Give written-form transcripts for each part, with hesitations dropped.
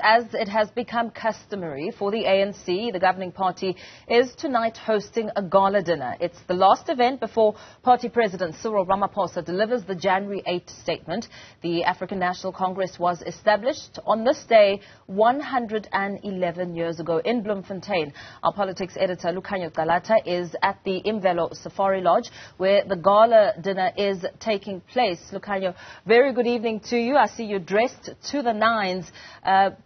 as it has become customary for the ANC, the governing party, is tonight hosting a gala dinner. It's the last event before party president Cyril Ramaphosa delivers the January 8 statement. The African National Congress was established on this day 111 years ago in Bloemfontein. Our politics editor Lukhanyo Calata is at the iMvelo Safari Lodge where the gala dinner is taking place. Lukhanyo, very good evening to you. I see you're dressed to the nines.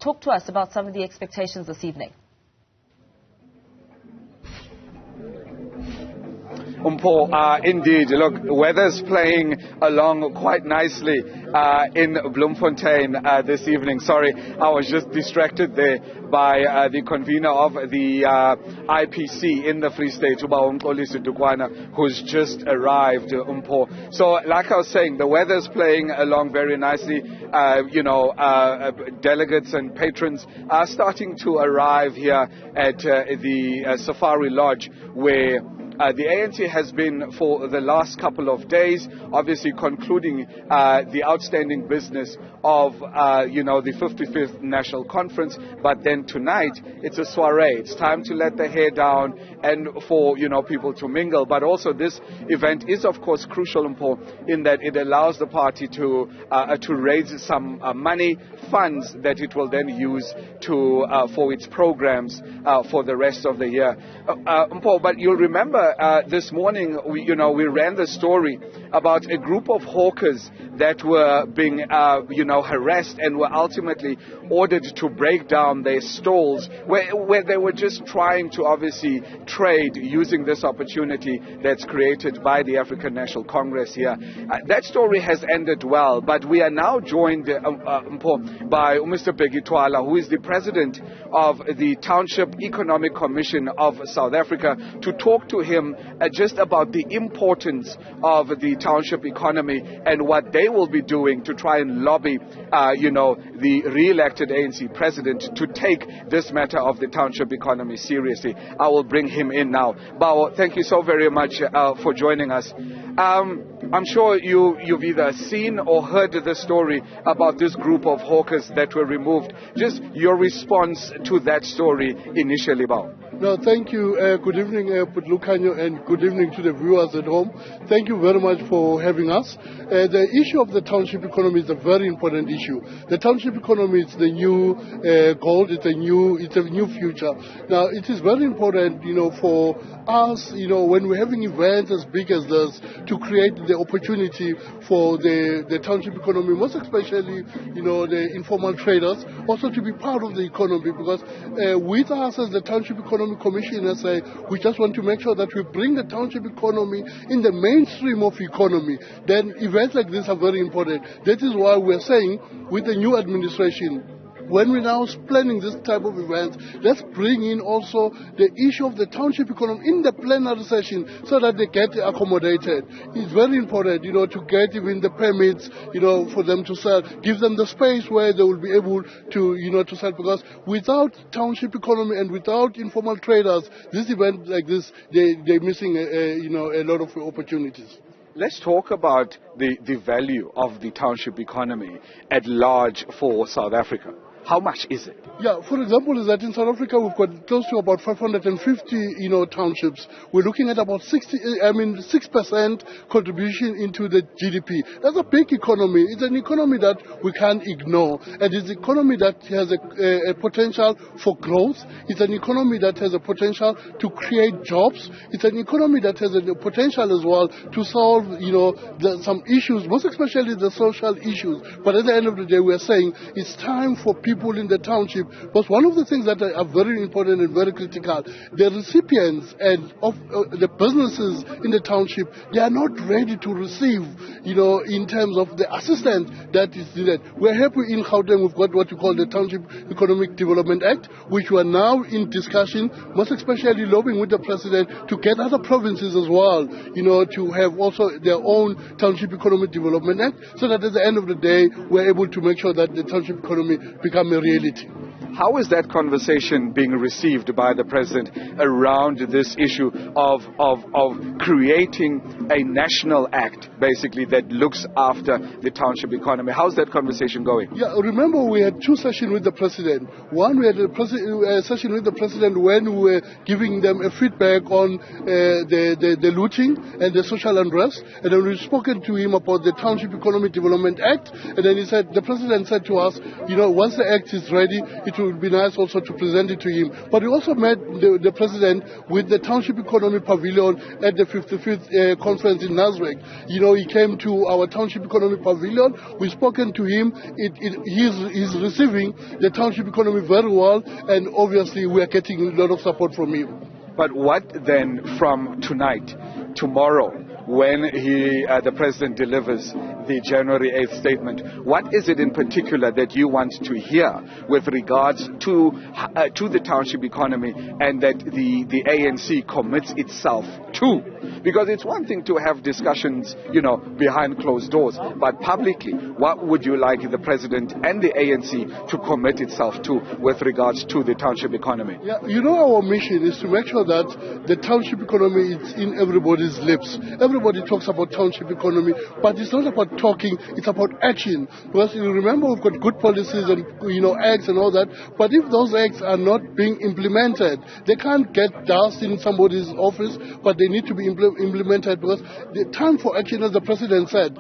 Talk to us about some of the expectations this evening. Indeed, look, weather's playing along quite nicely in Bloemfontein this evening. Sorry, I was just distracted there by the convener of the IPC in the Free State, who's just arrived. So, like I was saying, the weather's playing along very nicely. Delegates and patrons are starting to arrive here at the Safari Lodge, where the ANC has been for the last couple of days, obviously concluding the outstanding business of, the 55th National Conference. But then tonight, it's a soiree. It's time to let the hair down and for, people to mingle. But also this event is, of course, crucial in that it allows the party to raise some money, funds that it will then use for its programs for the rest of the year. But you'll remember this morning, we ran the story about a group of hawkers that were being, harassed and were ultimately ordered to break down their stalls where they were just trying to obviously trade using this opportunity that's created by the African National Congress here. That story has ended well, but we are now joined by Mr. Begitwala, who is the president of the Township Economic Commission of South Africa, to talk to him just about the importance of the township economy and what they will be doing to try and lobby, the re-elected ANC president to take this matter of the township economy seriously. I will bring him in now. Bao, thank you so very much for joining us. I'm sure you've either seen or heard the story about this group of hawkers that were removed. Just your response to that story initially, Bao. No, thank you. Good evening, Lukhanyo, and good evening to the viewers at home. Thank you very much for having us. The issue of the township economy is a very important issue. The township economy is the new gold. It's a new future. Now, it is very important, for us, when we're having events as big as this, to create the opportunity for the township economy, most especially, the informal traders, also to be part of the economy, because with us as the township economy commissioner, we just want to make sure that we bring the township economy in the mainstream of economy. Then events like this are very important. That is why we're saying with the new administration, when we're now planning this type of events, let's bring in also the issue of the township economy in the plenary session so that they get accommodated. It's very important, to get even the permits, for them to sell, give them the space where they will be able to, to sell, because without township economy and without informal traders, this event like this, they're missing, a lot of opportunities. Let's talk about the value of the township economy at large for South Africa. How much is it? Yeah, for example, is that in South Africa we've got close to about 550, townships. We're looking at about 6% contribution into the GDP. That's a big economy. It's an economy that we can't ignore, and it's an economy that has a potential for growth. It's an economy that has a potential to create jobs. It's an economy that has a potential as well to solve, some issues, most especially the social issues. But at the end of the day, we're saying it's time for people in the township, but one of the things that are very important and very critical, the recipients and of the businesses in the township, they are not ready to receive, in terms of the assistance that is needed. We're happy in Gauteng we've got what we call the Township Economic Development Act, which we are now in discussion, most especially lobbying with the president to get other provinces as well, to have also their own Township Economic Development Act, so that at the end of the day, we're able to make sure that the township economy becomes a reality. How is that conversation being received by the president around this issue of creating a national act, basically, that looks after the township economy? How's that conversation going? Yeah, remember we had two sessions with the president. One, we had a session with the president when we were giving them a feedback on the looting and the social unrest. And then we've spoken to him about the Township Economic Development Act. And then the president said to us, once the act is ready, it would be nice also to present it to him. But we also met the president with the Township Economy Pavilion at the 55th conference in Nasrec. He came to our Township Economy Pavilion. We've spoken to him. He's receiving the township economy very well, and obviously we are getting a lot of support from him. But what then from tonight, tomorrow, when the president delivers the January 8th statement, what is it in particular that you want to hear with regards to the township economy and that the ANC commits itself to? Because it's one thing to have discussions, behind closed doors, but publicly, what would you like the president and the ANC to commit itself to with regards to the township economy? Yeah, our mission is to make sure that the township economy is in everybody's lips. Everybody talks about township economy, but it's not about talking, it's about action. Because you remember we've got good policies and acts and all that, but if those acts are not being implemented, they can't get dust in somebody's office, but they need to be implemented, because the time for action, as the president said,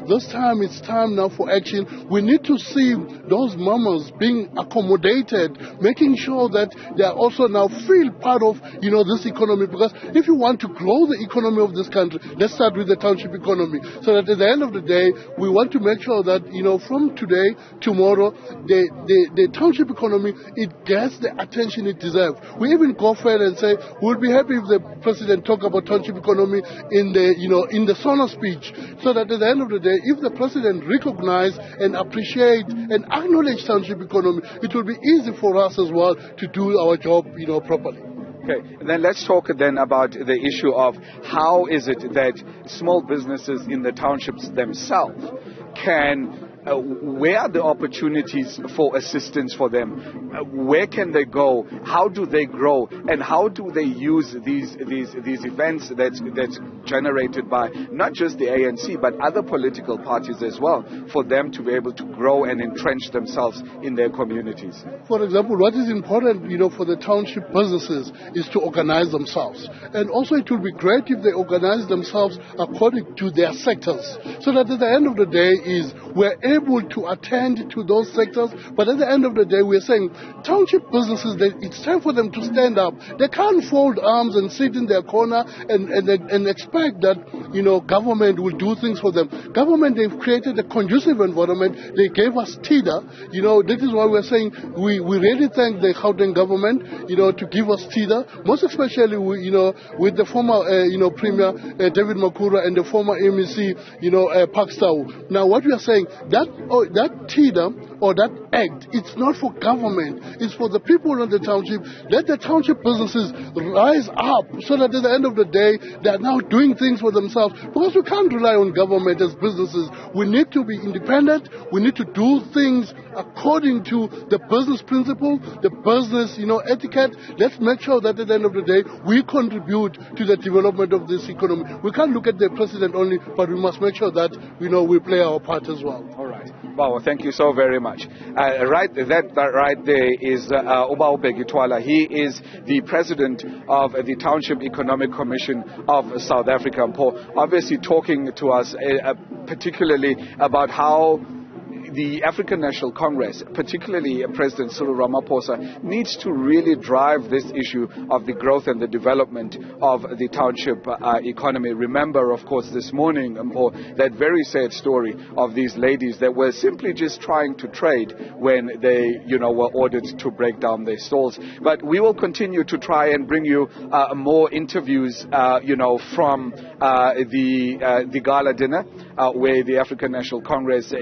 this time it's time now for action. We need to see those mamas being accommodated, making sure that they are also now feel part of this economy, because if you want to grow the economy of this country, let's start with the township economy, so that at the end of the day we want to make sure that from today, tomorrow, the township economy, it gets the attention it deserves. We even go further and say we'll be happy if the president talk about township economy in the Sona speech, so that at the end of the day, if the president recognize and appreciate and acknowledge township economy, it will be easy for us as well to do our job properly. Okay, and then let's talk then about the issue of how is it that small businesses in the townships themselves can where are the opportunities for assistance for them? Where can they go? How do they grow? And how do they use these events that's generated by not just the ANC but other political parties as well, for them to be able to grow and entrench themselves in their communities? For example, what is important, for the township businesses is to organize themselves. And also it will be great if they organize themselves according to their sectors, so that at the end of the day we're able to attend to those sectors. But at the end of the day, we're saying township businesses, it's time for them to stand up. They can't fold arms and sit in their corner and expect that government will do things for them. Government, they've created a conducive environment. They gave us TIDA. This is why we're saying we really thank the Gauteng government to give us TIDA, most especially with the former Premier David Makura and the former MEC Pakstau. Now what we are saying, that TIDA or that act, it's not for government, it's for the people in the township. Let the township businesses rise up, so that at the end of the day they are now doing things for themselves, because we can't rely on government as businesses. We need to be independent. We need to do things according to the business principle, the business etiquette. Let's make sure that at the end of the day we contribute to the development of this economy. We can't look at the president only, but we must make sure that we play our part as well. All right. Wow, thank you so very much. Right there is Ubawubheka. He is the president of the Township Economic Commission of South Africa. Obviously talking to us particularly about how the African National Congress, particularly President Cyril Ramaphosa, needs to really drive this issue of the growth and the development of the township economy. Remember, of course, this morning, that very sad story of these ladies that were simply just trying to trade when they, were ordered to break down their stalls. But we will continue to try and bring you more interviews, from the gala dinner, where the African National Congress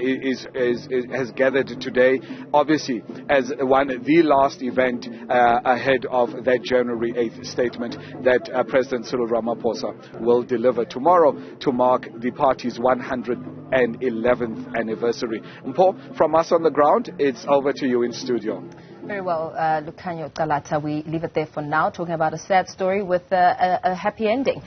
has gathered today, obviously as the last event ahead of that January 8th statement that President Cyril Ramaphosa will deliver tomorrow to mark the party's 111th anniversary. Mpo, from us on the ground, it's over to you in studio. Very well, Lukhanyo Calata. We leave it there for now, talking about a sad story with a happy ending.